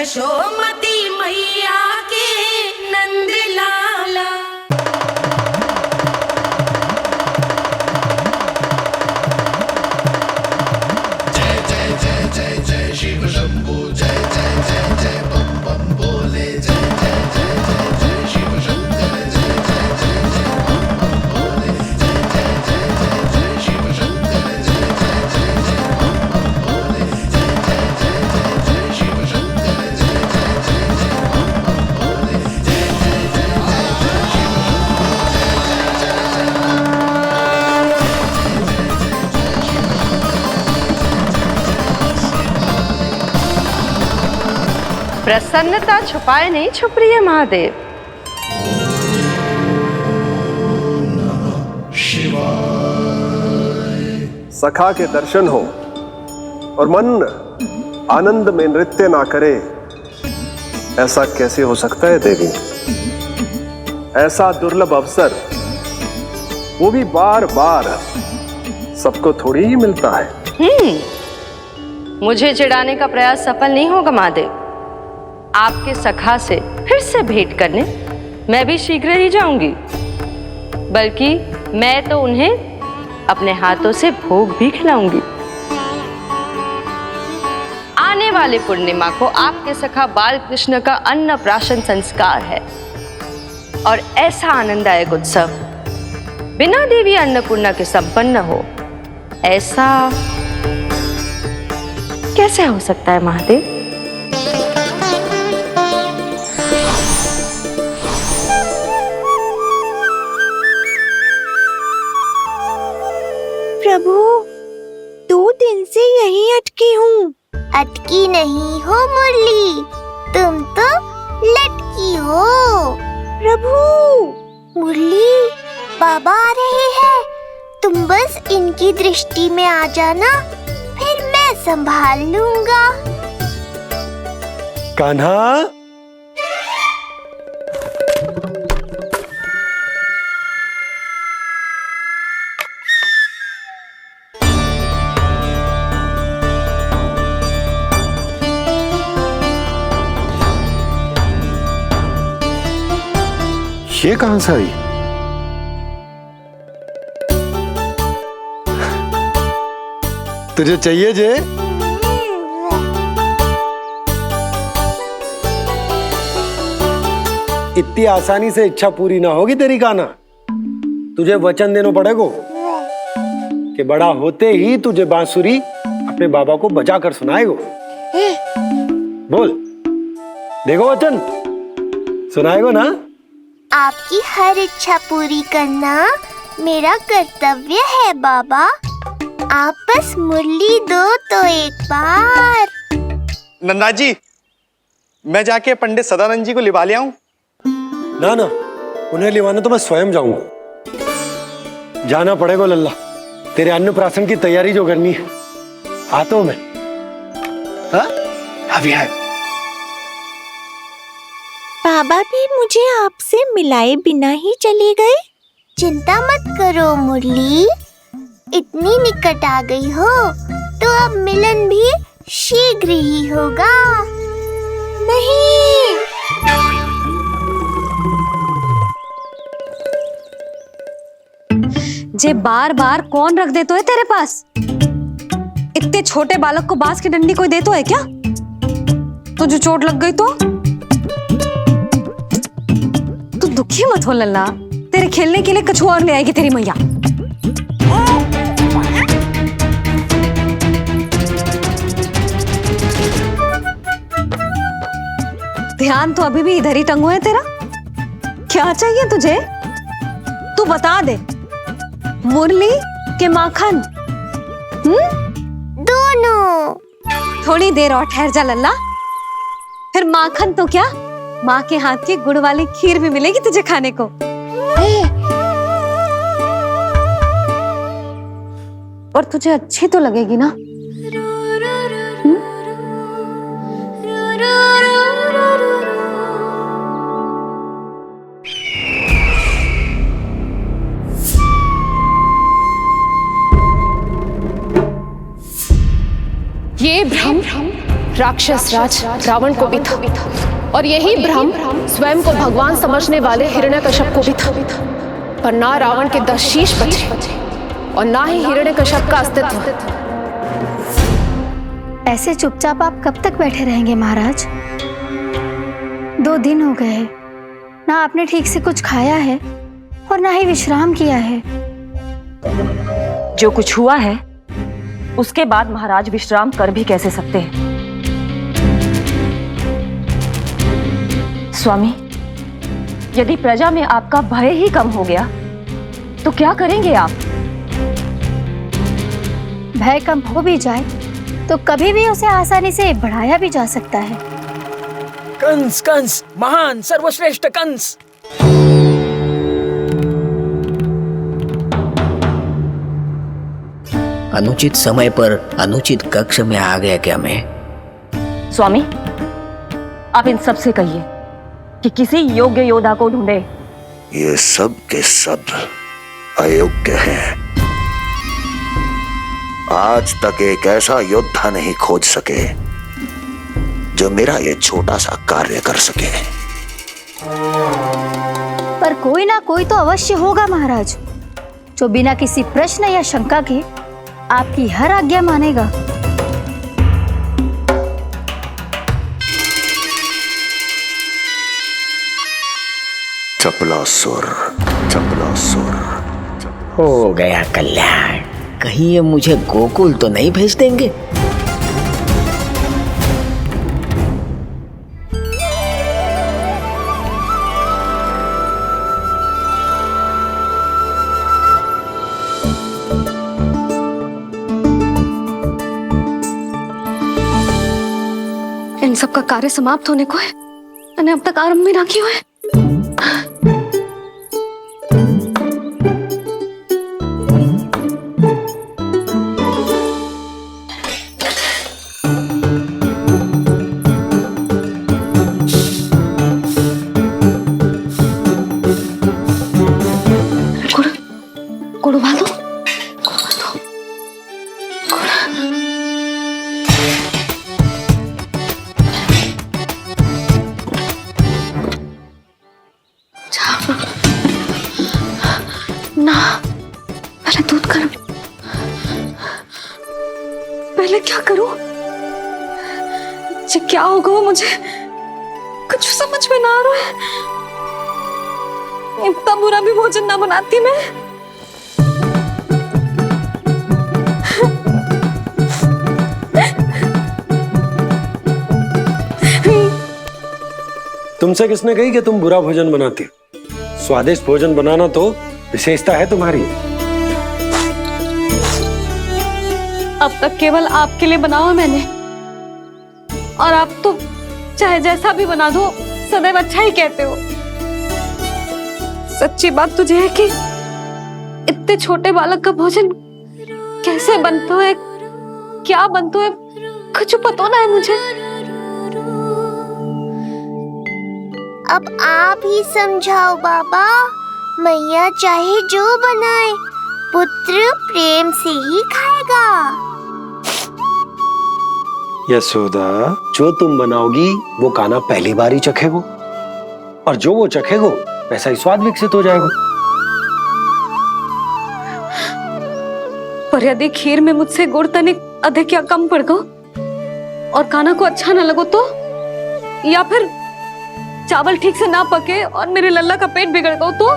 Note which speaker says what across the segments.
Speaker 1: यशोमती मैया के नंद लाला।
Speaker 2: जय जय जय जय जय शिव शंभू, जय जय जय जय बम बम बोले, जय जय जय जय जय शिव शंकर, जय जय जय जय बम बम बोले, जय जय जय जय जय शिव शंकर, जय जय जय जय बम बम बोले, जय जय जय जय जय शिव शंकर, जय जय जय जय बम बम बोले, जय जय जय जय जय शिव
Speaker 3: प्रसन्नता छुपाए नहीं छुप रही है महादेव।
Speaker 4: सखा के दर्शन हो और मन आनंद में नृत्य ना करे, ऐसा कैसे हो सकता है देवी? ऐसा दुर्लभ अवसर वो भी बार बार सबको थोड़ी ही मिलता है।
Speaker 3: मुझे चिढ़ाने का प्रयास सफल नहीं होगा महादेव। आपके सखा से फिर से भेंट करने मैं भी शीघ्र ही जाऊंगी, बल्कि मैं तो उन्हें अपने हाथों से भोग भी खिलाऊंगी। आने वाले पूर्णिमा को आपके सखा बाल कृष्ण का अन्नप्राशन संस्कार है और ऐसा आनंददायक उत्सव बिना देवी अन्नपूर्णा के संपन्न हो, ऐसा कैसे हो सकता है महादेव?
Speaker 5: प्रभु, 2 दिन से यहीं अटकी हूँ।
Speaker 6: अटकी नहीं हो मुरली, तुम तो लटकी हो।
Speaker 5: प्रभु,
Speaker 6: मुरली, बाबा आ रहे हैं, तुम बस इनकी दृष्टि में आ जाना, फिर मैं संभाल लूंगा।
Speaker 4: कान्हा, ये कहां से आई? तुझे चाहिए जे? इतनी आसानी से इच्छा पूरी ना होगी तेरी कान्हा। तुझे वचन देना पड़ेगा कि बड़ा होते ही तुझे बांसुरी अपने बाबा को बजा कर सुनाएगा। बोल, देखो वचन सुनाएगा ना?
Speaker 6: आपकी हर इच्छा पूरी करना मेरा कर्तव्य है बाबा। आप बस मुरली दो तो एक बार।
Speaker 7: नंदा जी, मैं जाके पंडित सदानंद जी को लिवा ले आऊं?
Speaker 4: ना ना, उन्हें लिवाना तो मैं स्वयं जाऊंगा। जाना पड़ेगा लल्ला, तेरे अन्नप्राशन की तैयारी जो करनी है। आता हूं मैं। हाँ? अभी है।
Speaker 5: बाबा भी मुझे आपसे मिलाए बिना ही चले गए।
Speaker 6: चिंता मत करो मुरली, इतनी निकट आ गई हो तो अब मिलन भी शीघ्र ही होगा।
Speaker 5: नहीं,
Speaker 8: जे बार बार कौन रख दे तो है तेरे पास? इतने छोटे बालक को बांस की डंडी कोई दे तो है क्या? तुझे चोट लग गई तो? तू दुखी मत हो लल्ला, तेरे खेलने के लिए कछुआ और ले आएगी तेरी मैया। ध्यान तो अभी भी इधर ही टंगू है तेरा। क्या चाहिए तुझे? तू बता दे। मुरली के माखन?
Speaker 6: दोनों।
Speaker 8: थोड़ी देर और ठहर जा लल्ला, फिर माखन तो क्या, माँ के हाथ की गुड़ वाली खीर भी मिलेगी तुझे खाने को। और तुझे अच्छी तो लगेगी ना?
Speaker 9: ये भ्रम राक्षस राज रावण को भी था और यही भ्रम स्वयं को भगवान समझने वाले हिरण्यकश्यप को भी था। पर ना रावण के 10 शीश बचे और ना ही हिरण्यकश्यप का अस्तित्व।
Speaker 10: ऐसे चुपचाप आप कब तक बैठे रहेंगे महाराज? 2 दिन हो गए हैं, ना आपने ठीक से कुछ खाया है और ना ही विश्राम किया है।
Speaker 11: जो कुछ हुआ है उसके बाद महाराज विश्राम कर भी कैसे सकते हैं? स्वामी, यदि प्रजा में आपका भय ही कम हो गया तो क्या करेंगे आप?
Speaker 10: भय कम हो भी जाए तो कभी भी उसे आसानी से बढ़ाया भी जा सकता है।
Speaker 12: कंस कंस, महान सर्वश्रेष्ठ कंस।
Speaker 13: अनुचित समय पर अनुचित कक्ष में आ गया क्या मैं?
Speaker 11: स्वामी, आप इन सब से कहिए कि किसी योग्य योद्धा को ढूंढे।
Speaker 2: ये सब के सब अयोग्य हैं। आज तक एक ऐसा योद्धा नहीं खोज सके जो मेरा ये छोटा सा कार्य कर सके।
Speaker 10: पर कोई ना कोई तो अवश्य होगा महाराज, जो बिना किसी प्रश्न या शंका के आपकी हर आज्ञा मानेगा।
Speaker 2: चपलासुर, चपलासुर।
Speaker 13: हो गया कल्याण। कहीं ये मुझे गोकुल तो नहीं भेज देंगे?
Speaker 8: इन सब का कार्य समाप्त होने को है, मैंने अब तक आरंभ भी ना किया है। गुड़ उबाल दो। ना, पहले दूध गर्म। पहले क्या करूं? क्या होगा वो मुझे कुछ समझ में ना आ रहा है। इतना बुरा भी भोजन ना बनाती मैं।
Speaker 14: तुमसे किसने कही कि तुम बुरा भोजन बनाती? स्वादिष्ट भोजन बनाना तो विशेषता है तुम्हारी।
Speaker 8: अब तक केवल आपके लिए बनाओ मैंने, और आप तो चाहे जैसा भी बना दो सदैव अच्छा ही कहते हो। सच्ची बात तुझे है कि इतने छोटे बालक का भोजन कैसे बनता है, क्या बनता है, कुछ पता ना है मुझे।
Speaker 6: अब आप ही समझाओ बाबा। मैया चाहे जो बनाए, पुत्र प्रेम से ही खाएगा।
Speaker 14: यशोदा, जो तुम बनाओगी वो कान्हा पहली बार ही चखेगो, और जो वो चखेगो वैसा ही स्वाद विकसित हो जाएगा।
Speaker 8: पर यदि खीर में मुझसे गुड़ तनिक अधिक या कम पड़ गो और कान्हा को अच्छा न लगो तो, या फिर चावल ठीक से ना पके और मेरे लल्ला का पेट बिगड़ गो तो?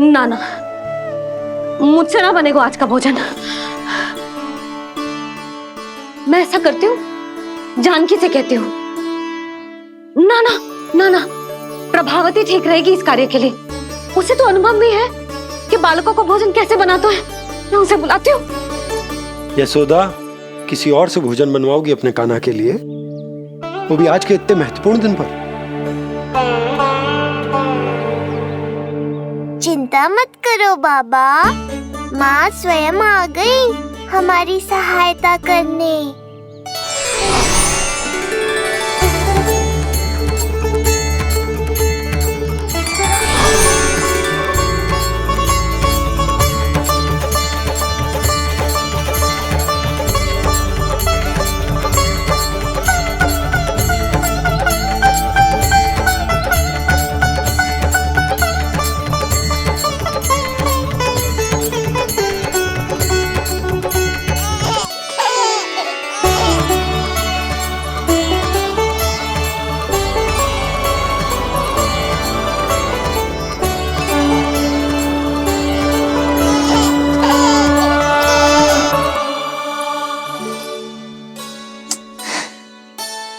Speaker 8: ना ना, मुझसे ना बनेगा आज का भोजन। मैं ऐसा करती हूँ, जानकी से कहती हूँ। ना ना ना ना, प्रभावती ठीक रहेगी इस कार्य के लिए। उसे तो अनुभव भी है कि बालकों को भोजन कैसे बनाता है। मैं उसे बुलाती हूँ।
Speaker 14: यशोदा, किसी और से भोजन बनवाओगी अपने कान्हा के लिए, वो भी आज के इतने महत्वपूर्ण दिन पर?
Speaker 6: चिंता मत करो बाबा, माँ स्वयं आ गई हमारी सहायता करने।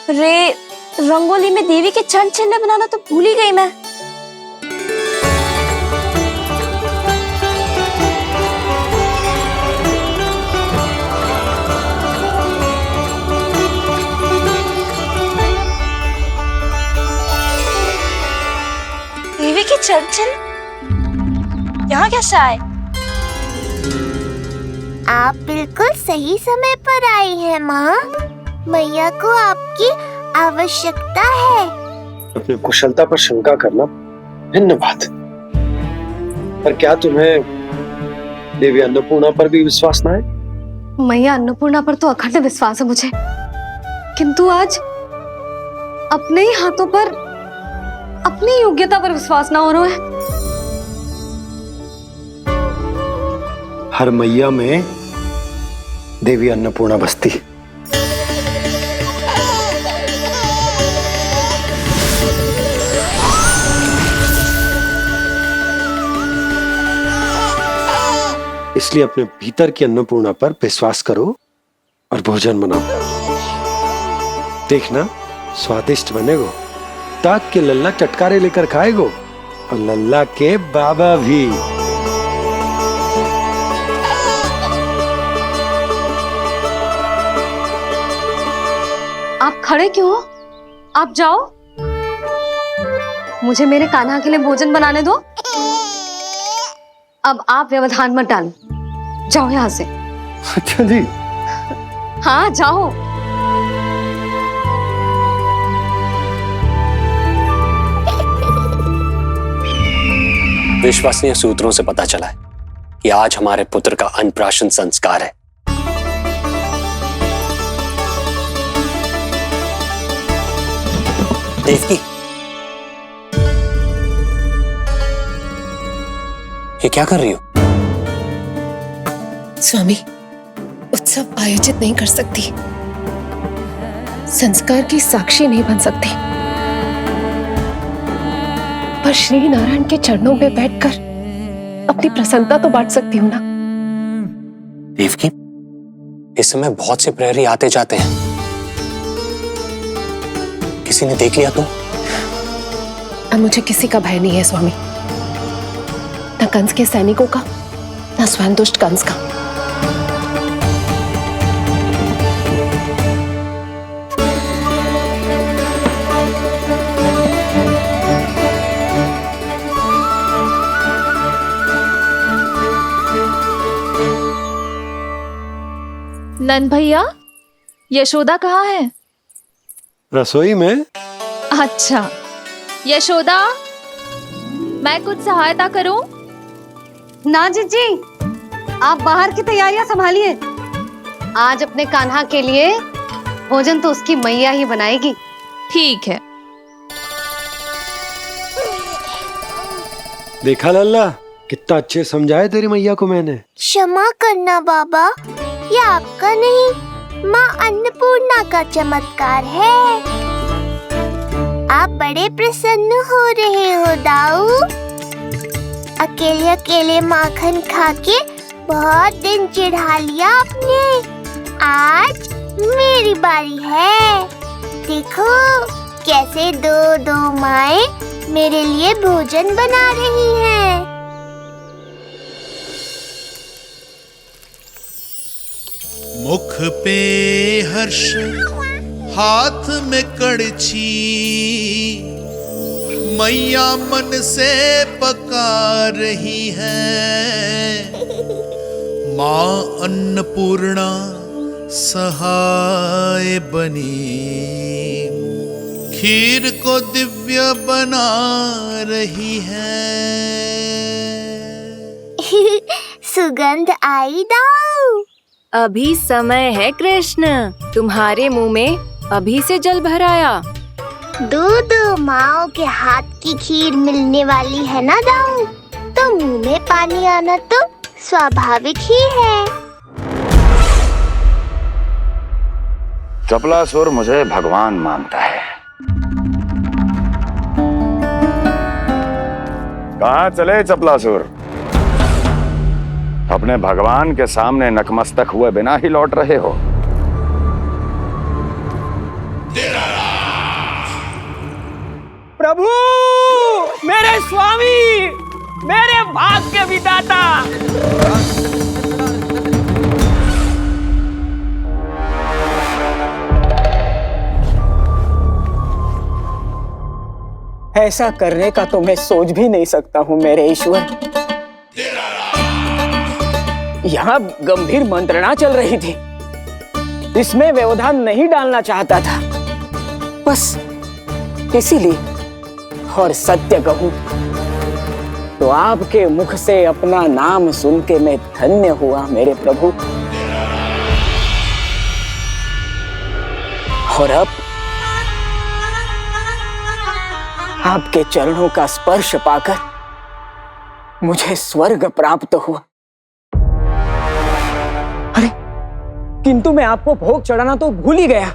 Speaker 8: रे, रंगोली में देवी के चरण चिन्ह बनाना तो भूल ही गई मैं। देवी के चरण चिन्ह यहाँ कैसे आए?
Speaker 6: आप बिल्कुल सही समय पर आई हैं माँ। मैया को आपकी आवश्यकता है।
Speaker 14: अपनी कुशलता पर शंका करना भिन्न बात, पर क्या तुम्हें देवी अन्नपूर्णा पर भी विश्वास ना है?
Speaker 8: मैया अन्नपूर्णा पर तो अखंड विश्वास है मुझे, किंतु आज अपने ही हाथों पर अपनी योग्यता पर विश्वास ना हो रहा है।
Speaker 14: हर मैया में देवी अन्नपूर्णा बसती। इसलिए अपने भीतर की अन्नपूर्णा पर विश्वास करो और भोजन बनाओ। देखना स्वादिष्ट बनेगो। ताक के लल्ला चटकारे लेकर खाएगो और लल्ला के बाबा भी।
Speaker 8: आप खड़े क्यों हो? आप जाओ, मुझे मेरे कान्हा के लिए भोजन बनाने दो। अब आप व्यवधान मत डालो, जाओ यहाँ से।
Speaker 14: अच्छा जी।
Speaker 8: हाँ जाओ।
Speaker 15: विश्वसनीय सूत्रों से पता चला है कि आज हमारे पुत्र का अन्नप्राशन संस्कार है। देवकी, ये क्या कर रही हो?
Speaker 9: स्वामी, उत्सव आयोजित नहीं कर सकती, संस्कार की साक्षी नहीं बन सकती, पर श्री नारायण के चरणों में बैठकर अपनी प्रसन्नता तो बांट सकती हूँ ना।
Speaker 15: देवकी, इस समय बहुत से प्रहरी आते जाते हैं, किसी ने देख लिया तो?
Speaker 9: अब मुझे किसी का भय नहीं है स्वामी, न कंस के सैनिकों का, न स्वयं दुष्ट कंस का।
Speaker 16: नंद भैया, यशोदा कहाँ है?
Speaker 14: रसोई में।
Speaker 16: अच्छा, यशोदा, मैं कुछ सहायता करूं?
Speaker 8: ना जीजी, आप बाहर की तैयारियां संभालिए। आज अपने कान्हा के लिए भोजन तो उसकी मैया ही बनाएगी।
Speaker 16: ठीक है।
Speaker 14: देखा लल्ला, कितना अच्छे समझाया तेरी मैया को मैंने।
Speaker 6: क्षमा करना बाबा, ये आपका नहीं, माँ अन्नपूर्णा का चमत्कार है। आप बड़े प्रसन्न हो रहे हो दाऊ। अकेले अकेले माखन खा के बहुत दिन चिढ़ा लिया आपने। आज मेरी बारी है। देखो कैसे दो दो माएं मेरे लिए भोजन बना रही हैं।
Speaker 2: मुख पे हर्ष, हाथ में कड़छी, मैया मन से पका रही है। माँ अन्नपूर्णा सहाय बनी, खीर को दिव्य बना रही है।
Speaker 6: सुगंध आई दाऊ।
Speaker 17: अभी समय है कृष्ण, तुम्हारे मुंह में अभी से जल भर आया।
Speaker 6: दो माओ के हाथ की खीर मिलने वाली है ना दाऊ, तो मुंह में पानी आना तो स्वाभाविक ही है।
Speaker 18: चपलासुर मुझे भगवान मानता है। कहाँ चले चपलासुर? अपने भगवान के सामने नतमस्तक हुए बिना ही लौट रहे हो।
Speaker 2: तेरा
Speaker 12: प्रभु, मेरे स्वामी, मेरे भाग्य विधाता। ऐसा करने का तो मैं सोच भी नहीं सकता हूँ मेरे ईश्वर। यहाँ गंभीर मंत्रणा चल रही थी, इसमें व्यवधान नहीं डालना चाहता था, बस इसीलिए। और सत्य कहूं तो आपके मुख से अपना नाम सुन के मैं धन्य हुआ मेरे प्रभु। और अब आपके चरणों का स्पर्श पाकर मुझे स्वर्ग प्राप्त हुआ। अरे किंतु मैं आपको भोग चढ़ाना तो भूल ही गया।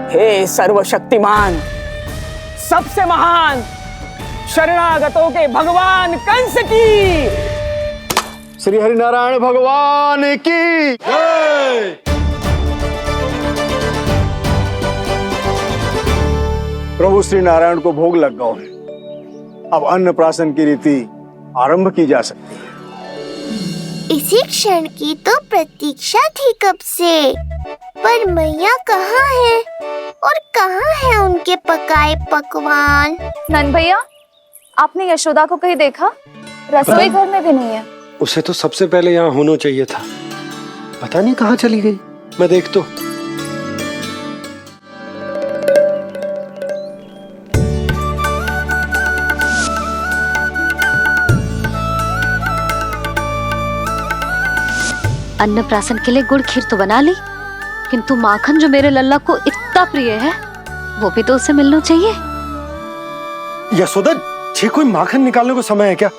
Speaker 12: हे सर्वशक्तिमान, सबसे महान, शरणागतों के भगवान कंस की,
Speaker 14: श्री हरिनारायण भगवान की जय। प्रभु श्री नारायण को भोग लग गया है, अब अन्नप्राशन की रीति आरंभ की जा सकती है।
Speaker 6: इसी क्षण की तो प्रतीक्षा थी कब से, पर मैया कहाँ है और कहाँ है उनके पकाए पकवान?
Speaker 16: नंद भैया, आपने यशोदा को कहीं देखा? रसोई घर में भी नहीं है।
Speaker 14: उसे तो सबसे पहले यहाँ होना चाहिए था, पता नहीं कहाँ चली गई। मैं देख तो।
Speaker 8: अन्नप्राशन के लिए गुड़ खीर तो बना ली, किंतु माखन जो मेरे लल्ला को इतना प्रिय है, वो भी तो उसे मिलना चाहिए।
Speaker 14: यशोदा जी, कोई माखन निकालने को समय है क्या?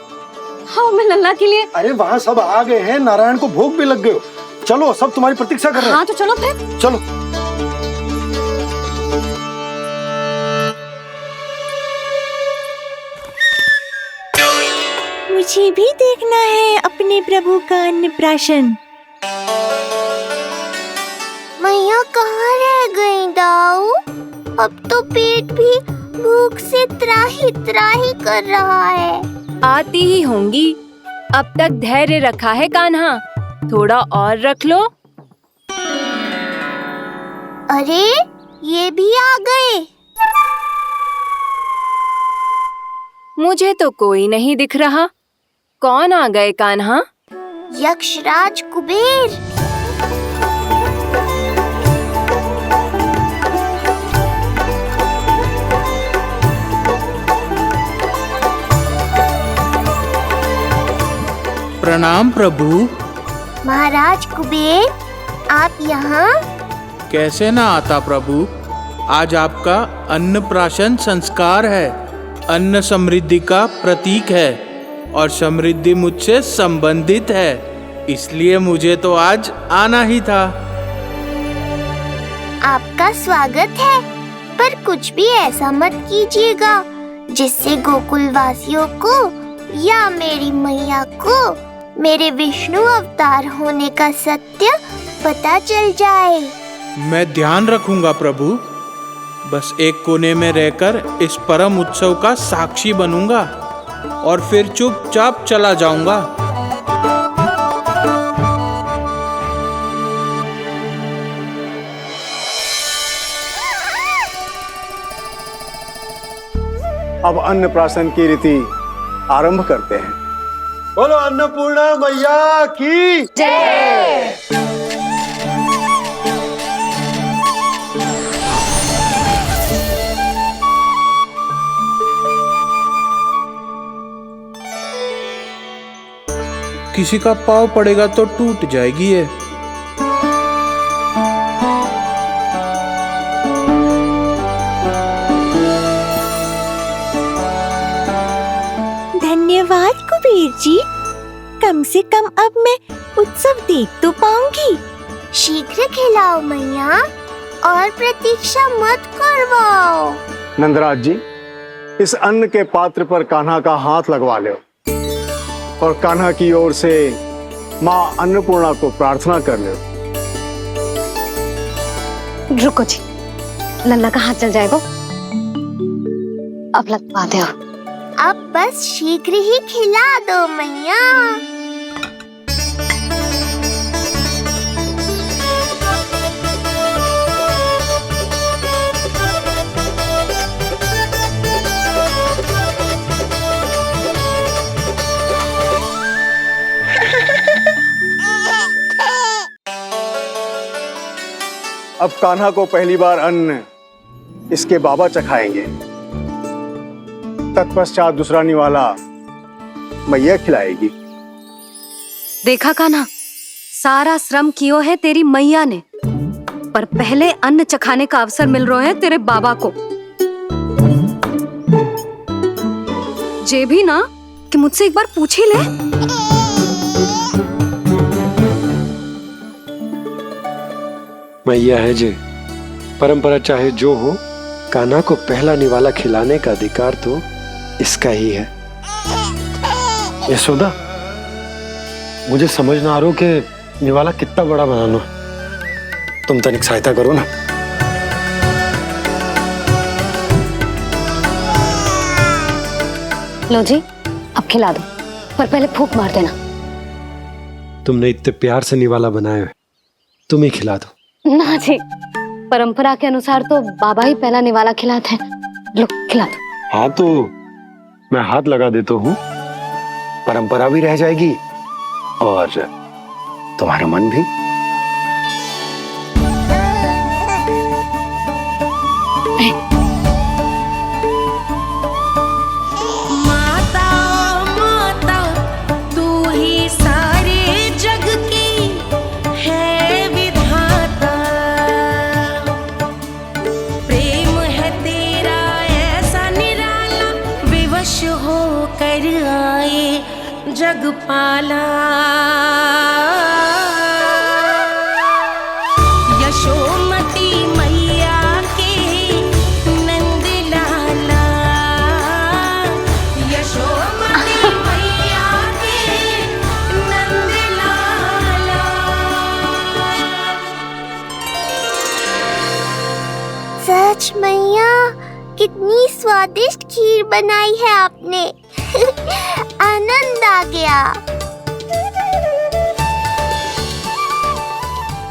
Speaker 8: हाँ, मैं लल्ला के लिए।
Speaker 14: अरे वहाँ सब आ गए हैं, नारायण को भोग भी लग गए हो। चलो, सब तुम्हारी प्रतीक्षा कर रहे हैं।
Speaker 8: हाँ तो चलो फिर।
Speaker 14: चलो।
Speaker 5: मुझे भी देखना है अपने प्रभु का अन्नप्राशन।
Speaker 6: मैया कहाँ रह गई दाऊ? अब तो पेट भी भूख से त्राही त्राही कर रहा है।
Speaker 17: आती ही होंगी। अब तक धैर्य रखा है कान्हा, थोड़ा और रख लो।
Speaker 6: अरे ये भी आ गए।
Speaker 17: मुझे तो कोई नहीं दिख रहा। कौन आ गए कान्हा?
Speaker 6: यक्षराज कुबेर।
Speaker 19: प्रणाम प्रभु।
Speaker 6: महाराज कुबेर, आप यहाँ?
Speaker 19: कैसे ना आता प्रभु, आज आपका अन्नप्राशन संस्कार है। अन्न समृद्धि का प्रतीक है और समृद्धि मुझसे संबंधित है, इसलिए मुझे तो आज आना ही था।
Speaker 6: आपका स्वागत है, पर कुछ भी ऐसा मत कीजिएगा जिससे गोकुल वासियों को या मेरी मैया को मेरे विष्णु अवतार होने का सत्य पता चल जाए।
Speaker 19: मैं ध्यान रखूंगा प्रभु। बस एक कोने में रहकर इस परम उत्सव का साक्षी बनूंगा और फिर चुपचाप चला जाऊंगा।
Speaker 14: अब अन्नप्राशन की रीति आरंभ करते हैं। बोलो अन्नपूर्णा मैया की जय।
Speaker 19: किसी का पाँव पड़ेगा तो टूट जाएगी ये।
Speaker 5: धन्यवाद कुबेर जी, कम से कम अब मैं उत्सव देख तो पाऊंगी।
Speaker 6: शीघ्र खिलाओ मैया और प्रतीक्षा मत करवाओ।
Speaker 14: नंदराज जी, इस अन्न के पात्र पर कान्हा का हाथ लगवा लो और कान्हा की ओर से माँ अन्नपूर्णा को प्रार्थना कर लो।
Speaker 8: रुको जी, लल्ला का हाथ चल जाएगा, अब लगवाते हो।
Speaker 6: अब बस शीघ्र ही खिला दो मैया।
Speaker 20: अब कान्हा को पहली बार अन्न इसके बाबा चखाएंगे, तत्पश्चात दूसरा निवाला मैया खिलाएगी।
Speaker 8: देखा कान्हा, सारा श्रम कियो है तेरी मैया ने, पर पहले अन्न चखाने का अवसर मिल रहा है तेरे बाबा को। जे भी ना कि मुझसे एक बार पूछ ही ले।
Speaker 14: मैया है जे, परंपरा चाहे जो हो, कान्हा को पहला निवाला खिलाने का अधिकार तो इसका ही है। यशोदा, मुझे समझ ना आ रहा कि निवाला कितना बड़ा बनाना, तुम तनिक सहायता करो ना।
Speaker 8: लो जी, अब खिला दो, पर पहले फूंक मार देना।
Speaker 14: तुमने इतने प्यार से निवाला बनाया है, तुम ही खिला दो।
Speaker 8: ना जी, परंपरा के अनुसार तो बाबा ही पहला निवाला खिलाते हैं। लो खिला दो।
Speaker 14: हाँ तो मैं हाथ लगा देता हूँ, परंपरा भी रह जाएगी और तुम्हारा मन भी।
Speaker 1: माता माता तू ही सारे जग की है विधाता, प्रेम है तेरा ऐसा निराला, विवश हो कर आए जग पाला। यशोमती मैया के नंद लाला, यशोमती मैया के नंद लाला।
Speaker 6: सच मैया, कितनी स्वादिष्ट खीर बनाई है आपने। आनंद आ गया।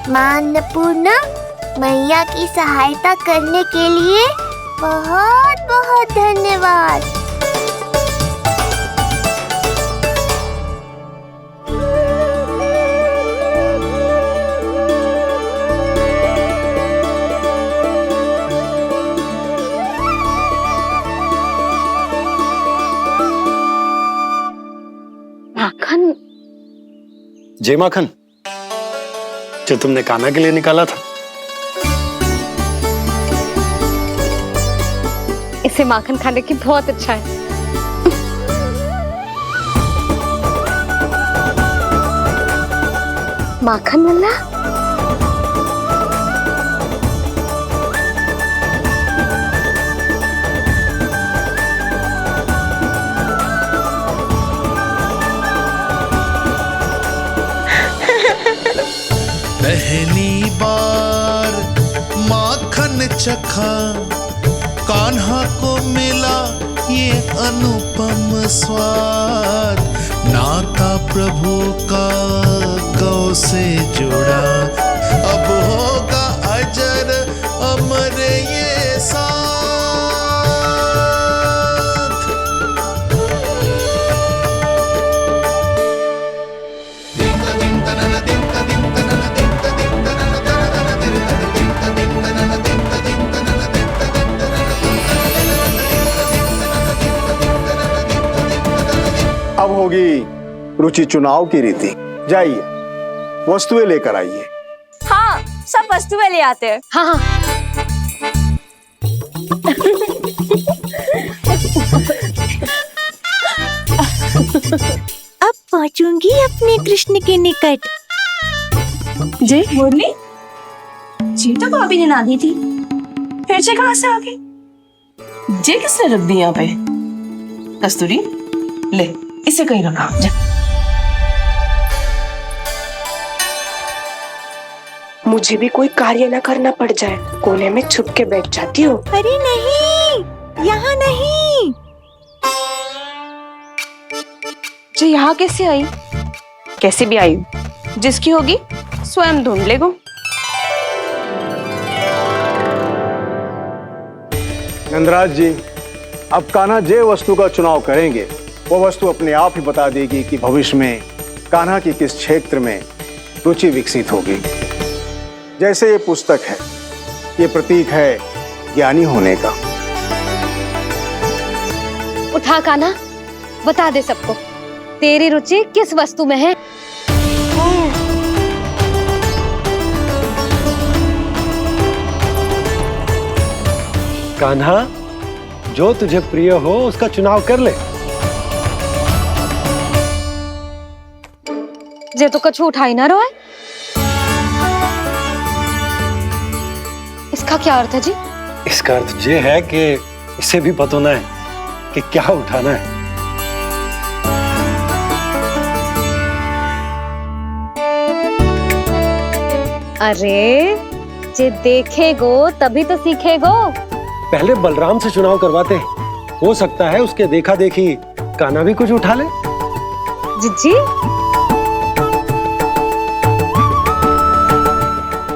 Speaker 6: मां अन्नपूर्णा, मैया की सहायता करने के लिए बहुत बहुत धन्यवाद।
Speaker 8: माखन।
Speaker 14: जय माखन, जो तुमने कान्हा के लिए निकाला था।
Speaker 8: इसे माखन खाने की बहुत अच्छा है। माखन लल्ला,
Speaker 2: पहली बार माखन चखा, कान्हा को मिला ये अनुपम स्वाद, नाता प्रभु का गौ से जुड़ा, अब होगा अजर अमर ये साथ।
Speaker 20: अब होगी रुचि चुनाव की रीति। जाइए, वस्तुएं लेकर आइए।
Speaker 11: हाँ, सब वस्तुएं ले आते हैं।
Speaker 8: हाँ हाँ।
Speaker 5: अब पहुंचूंगी अपने कृष्ण के निकट।
Speaker 11: जय मुरली, चीता को अभी निना दी थी, फिर से कहां से आ गई? जे किसने रख दी यहाँ पे? कस्तूरी, ले इसे कहीं रखा जा।
Speaker 21: मुझे भी कोई कार्य न करना पड़ जाए, कोने में छुप के बैठ जाती हो।
Speaker 5: अरे नहीं, यहाँ नहीं।
Speaker 11: जी यहाँ कैसे आई? कैसे भी आई, जिसकी होगी स्वयं ढूंढ लेगो।
Speaker 20: नंदराज जी, अब कान्हा जे वस्तु का चुनाव करेंगे वो वस्तु अपने आप ही बता देगी कि भविष्य में कान्हा की किस क्षेत्र में रुचि विकसित होगी। जैसे ये पुस्तक है, ये प्रतीक है ज्ञानी होने का।
Speaker 8: उठा कान्हा, बता दे सबको तेरी रुचि किस वस्तु में है।
Speaker 14: कान्हा, जो तुझे प्रिय हो उसका चुनाव कर ले।
Speaker 8: जे तो कछु उठाई ना रोए। इसका क्या अर्थ है जी?
Speaker 14: इसका अर्थ ये है कि इसे भी पता ना है कि क्या उठाना है।
Speaker 8: अरे जे देखेगो तभी तो सीखेगो।
Speaker 14: पहले बलराम से चुनाव करवाते हैं, हो सकता है उसके देखा देखी कान्हा भी कुछ उठा ले।
Speaker 8: जीजी,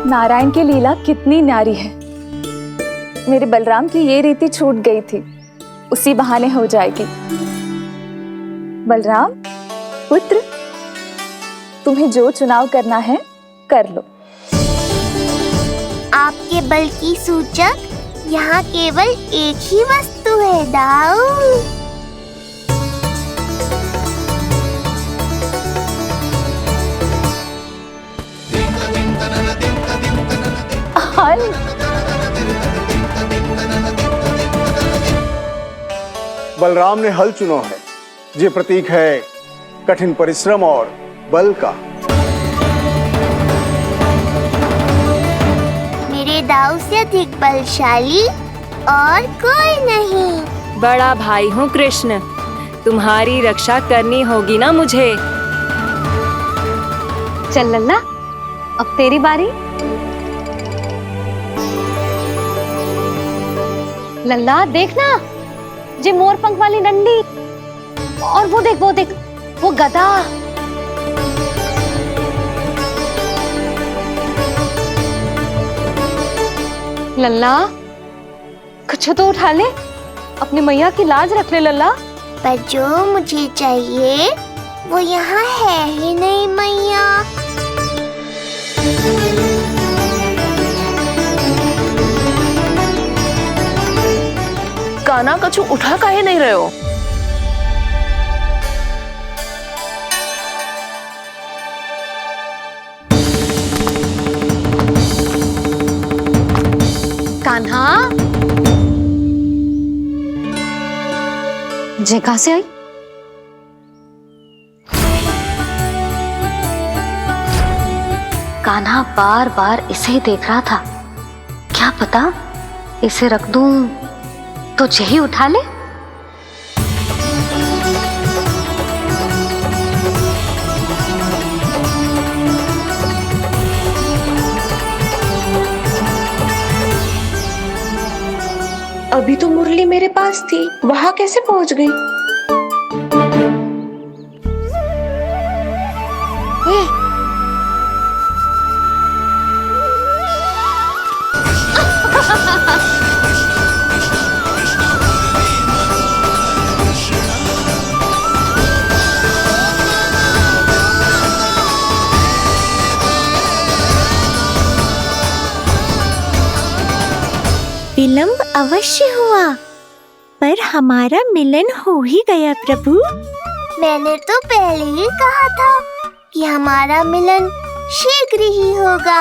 Speaker 16: नारायण की लीला कितनी न्यारी है। मेरे बलराम की ये रीति छूट गई थी, उसी बहाने हो जाएगी। बलराम पुत्र, तुम्हें जो चुनाव करना है कर लो।
Speaker 6: आपके बल की सूचक यहाँ केवल एक ही वस्तु है दाऊ।
Speaker 20: बलराम ने हल चुना है, ये प्रतीक है कठिन परिश्रम और बल का।
Speaker 6: मेरे दाऊ से अधिक बलशाली और कोई नहीं।
Speaker 17: बड़ा भाई हूँ कृष्ण, तुम्हारी रक्षा करनी होगी ना मुझे।
Speaker 8: चल लल्ला, अब तेरी बारी। लल्ला देखना, जे मोर पंख वाली डंडी, और वो देख वो गदा। लल्ला कुछ तो उठा ले, अपनी मैया की लाज रख ले लल्ला।
Speaker 6: पर जो मुझे चाहिए वो यहाँ है ही नहीं मैया।
Speaker 11: कान्हा कछु उठा काहे नहीं रहे हो?
Speaker 8: कान्हा, जे कहां से आई? कान्हा बार बार इसे ही देख रहा था। क्या पता इसे रख दूं तो यही उठा ले।
Speaker 21: अभी तो मुरली मेरे पास थी, वहां कैसे पहुंच गई?
Speaker 5: विलंब अवश्य हुआ, पर हमारा मिलन हो ही गया प्रभु।
Speaker 6: मैंने तो पहले ही कहा था कि हमारा मिलन शीघ्र ही होगा।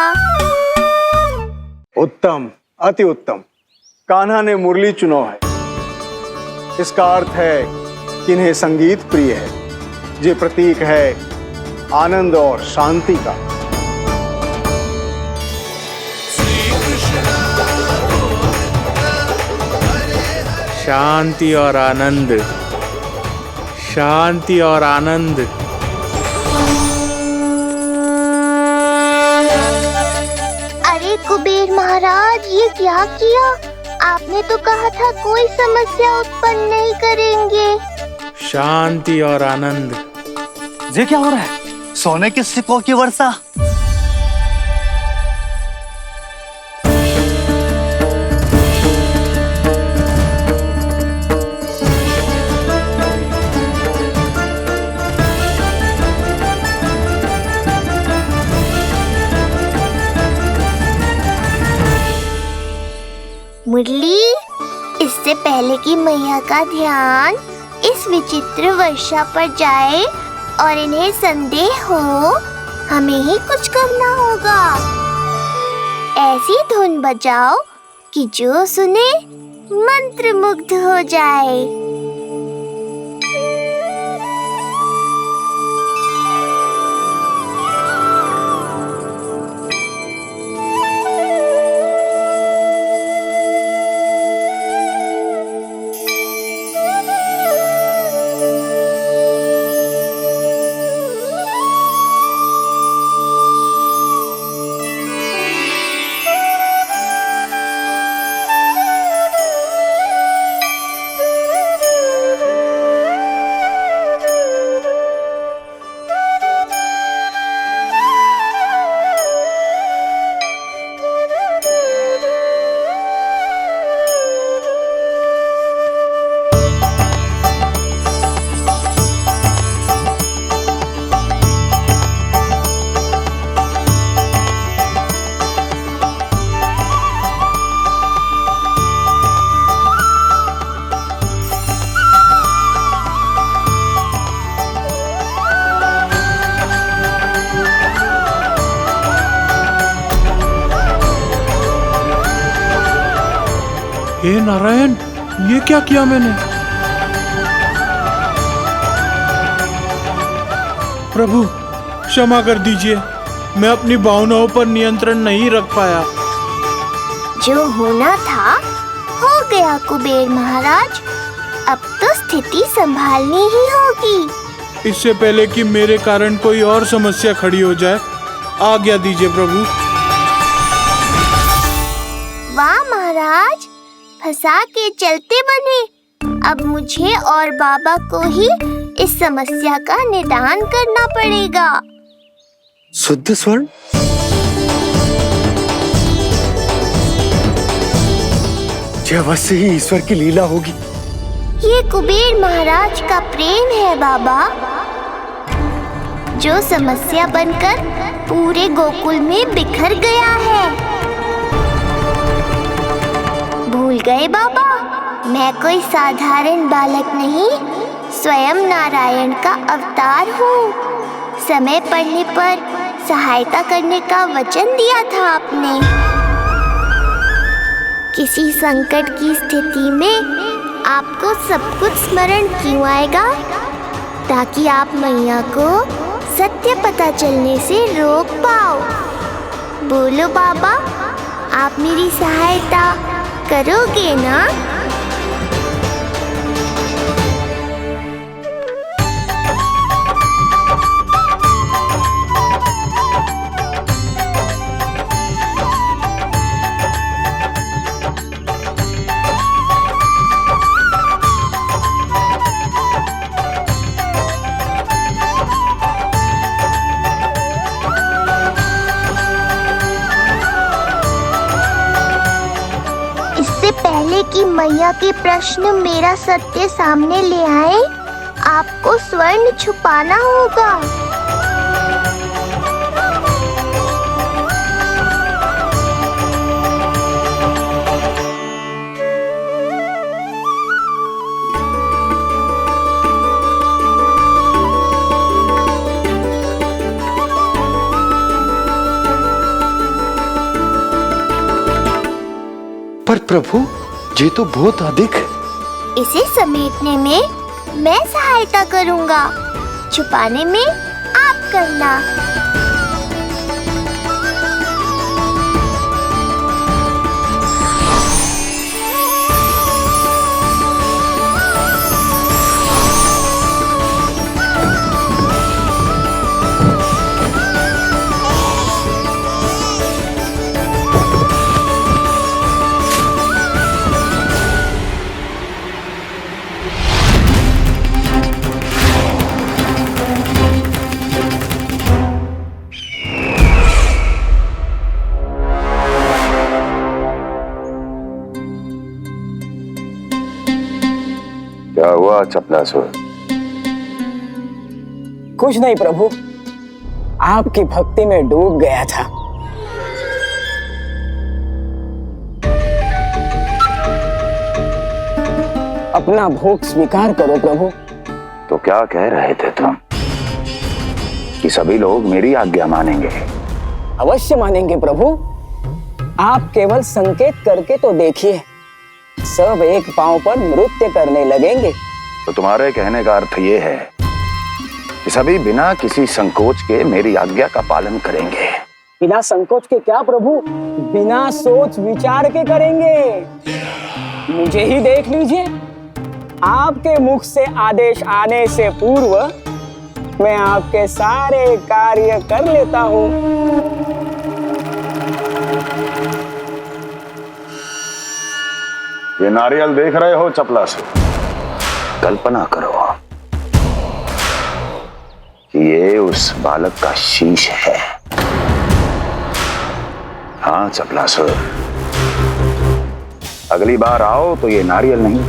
Speaker 20: उत्तम, अति उत्तम। कान्हा ने मुरली चुना है, इसका अर्थ है कि इन्हें संगीत प्रिय है। ये प्रतीक है आनंद और शांति का।
Speaker 19: शांति और आनंद, शांति और आनंद।
Speaker 6: कुबेर महाराज, ये क्या किया? आपने तो कहा था कोई समस्या उत्पन्न नहीं करेंगे।
Speaker 19: शांति और आनंद।
Speaker 3: ये क्या हो रहा है? सोने के सिक्कों की वर्षा।
Speaker 6: मुरली, इससे पहले कि मैया का ध्यान इस विचित्र वर्षा पर जाए और इन्हें संदेह हो, हमें ही कुछ करना होगा। ऐसी धुन बजाओ कि जो सुने मंत्रमुग्ध हो जाए।
Speaker 19: हे नारायण, ये क्या किया मैंने? प्रभु क्षमा कर दीजिए, मैं अपनी भावनाओं पर नियंत्रण नहीं रख पाया।
Speaker 6: जो होना था हो गया कुबेर महाराज, अब तो स्थिति संभालनी ही होगी।
Speaker 19: इससे पहले कि मेरे कारण कोई और समस्या खड़ी हो जाए, आज्ञा दीजिए प्रभु।
Speaker 6: वाह महाराज, फंसा के चलते बने। अब मुझे और बाबा को ही इस समस्या का निदान करना पड़ेगा।
Speaker 14: शुद्ध स्वर्ण? यह अवश्य ही ईश्वर की लीला होगी।
Speaker 6: ये कुबेर महाराज का प्रेम है बाबा, जो समस्या बनकर पूरे गोकुल में बिखर गया है। भूल गए बाबा, मैं कोई साधारण बालक नहीं, स्वयं नारायण का अवतार हूँ। समय पड़ने पर सहायता करने का वचन दिया था आपने। किसी संकट की स्थिति में आपको सब कुछ स्मरण क्यों आएगा? ताकि आप मैया को सत्य पता चलने से रोक पाओ। बोलो बाबा, आप मेरी सहायता करोगे ना? पहले कि मैया के प्रश्न मेरा सत्य सामने ले आए, आपको स्वर्ण छुपाना होगा।
Speaker 14: पर प्रभु, ये तो बहुत अधिक।
Speaker 6: इसे समेटने में मैं सहायता करूंगा, छुपाने में आप करना।
Speaker 18: चपलासुर?
Speaker 12: कुछ नहीं प्रभु, आपकी भक्ति में डूब गया था। अपना भोग स्वीकार करो प्रभु।
Speaker 18: तो क्या कह रहे थे तुम कि सभी लोग मेरी आज्ञा मानेंगे?
Speaker 12: अवश्य मानेंगे प्रभु। आप केवल संकेत करके तो देखिए, सब एक पांव पर नृत्य करने लगेंगे।
Speaker 18: तो तुम्हारे कहने का अर्थ ये है कि सभी बिना किसी संकोच के मेरी आज्ञा का पालन करेंगे?
Speaker 12: बिना संकोच के क्या प्रभु, बिना सोच विचार के करेंगे। मुझे ही देख लीजिए, आपके मुख से आदेश आने से पूर्व मैं आपके सारे कार्य कर लेता हूँ।
Speaker 18: ये नारियल देख रहे हो चपलासुर? कल्पना करो कि ये उस बालक का शीश है। हाँ चपलासुर, अगली बार आओ तो ये नारियल नहीं,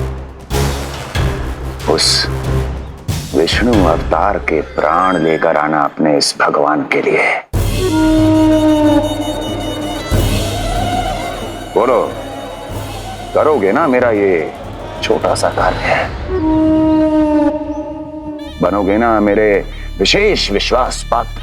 Speaker 18: उस विष्णु अवतार के प्राण लेकर आना अपने इस भगवान के लिए। बोलो, करोगे ना मेरा ये छोटा सा कार्य? बनोगे ना मेरे विशेष विश्वास पात्र?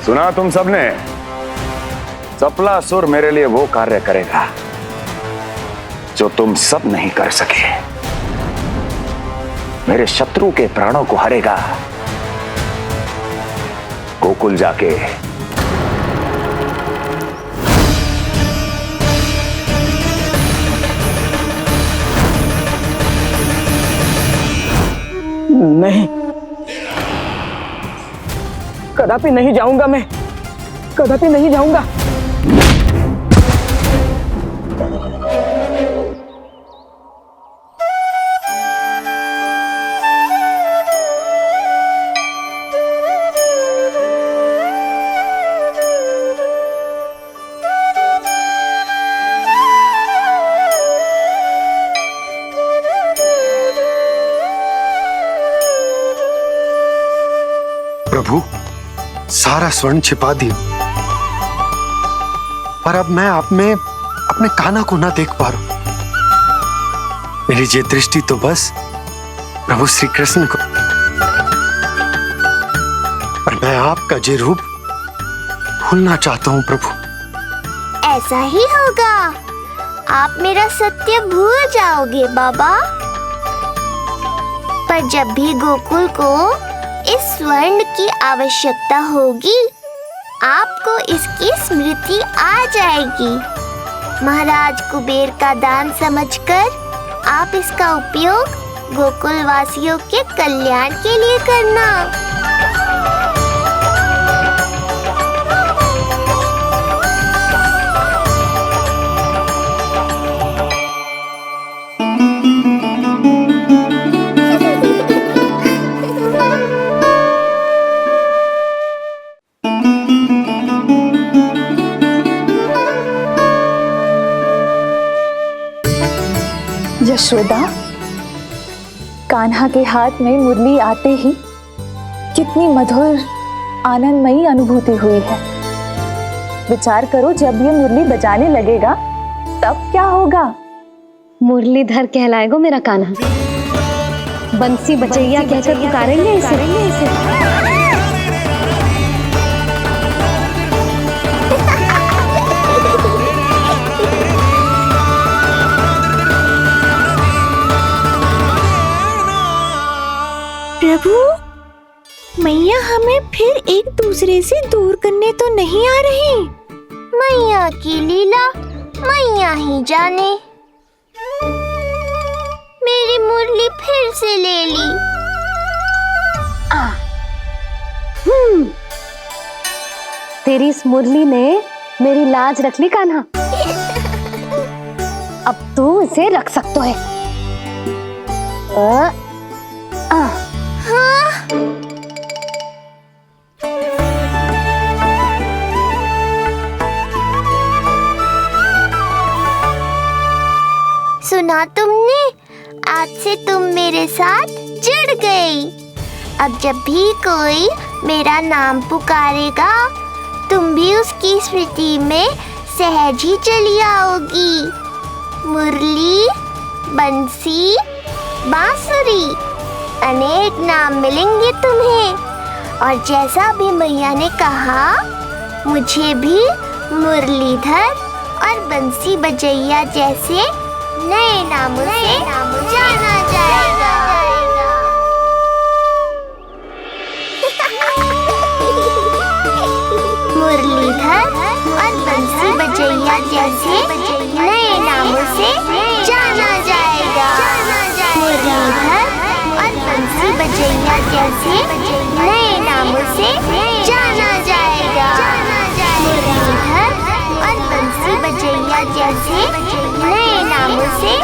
Speaker 18: सुना तुम सबने? चपलासुर मेरे लिए वो कार्य करेगा जो तुम सब नहीं कर सके। मेरे शत्रु के प्राणों को हरेगा। गोकुल जाके
Speaker 12: नहीं, कदापि नहीं जाऊंगा मैं, कदापि नहीं जाऊंगा।
Speaker 14: प्रभु, सारा स्वर्ण छिपा दिया, पर अब मैं आप में अपने कान्हा को ना देख पा रहा हूं। मेरी ये दृष्टि तो बस प्रभु श्री कृष्ण को, पर मैं आपका ये रूप भूलना चाहता हूं प्रभु।
Speaker 6: ऐसा ही होगा, आप मेरा सत्य भूल जाओगे बाबा। पर जब भी गोकुल को इस स्वर्ण की आवश्यकता होगी, आपको इसकी स्मृति आ जाएगी। महाराज कुबेर का दान समझकर आप इसका उपयोग गोकुल वासियों के कल्याण के लिए करना।
Speaker 16: यशोदा, कान्हा के हाथ में मुरली आते ही कितनी मधुर आनंदमयी अनुभूति हुई है। विचार करो, जब ये मुरली बजाने लगेगा तब क्या होगा?
Speaker 8: मुरलीधर कहलाएगा मेरा कान्हा। बंसी बजैया कहकर पुकारेंगे इसे।
Speaker 5: प्रभु, मैया हमें फिर एक दूसरे से दूर करने तो नहीं आ रही।
Speaker 6: मैया की लीला मैया ही जाने। मेरी मुरली फिर से ले ली।
Speaker 8: तेरी इस मुरली ने मेरी लाज रख ली कान्हा। अब तू इसे रख सकता है।
Speaker 6: सुना तुमने? आज से तुम मेरे साथ जुड़ गई। अब जब भी कोई मेरा नाम पुकारेगा, तुम भी उसकी स्मृति में सहज ही चली आओगी। मुरली, बंसी, बांसुरी, अनेक नाम मिलेंगे तुम्हें। और जैसा भी मैया ने कहा, मुझे भी मुरलीधर और बंसी बजैया जैसे नए नामों से जाना जाएगा। मुरलीधर और बंसी बजैया जैसे नए नामों से जाना जाएगा। मुरलीधर और बंसी बजैया जैसे नए नामों से जाना जाएगा। मुरलीधर और बंसी बजैया जैसे नए नामों से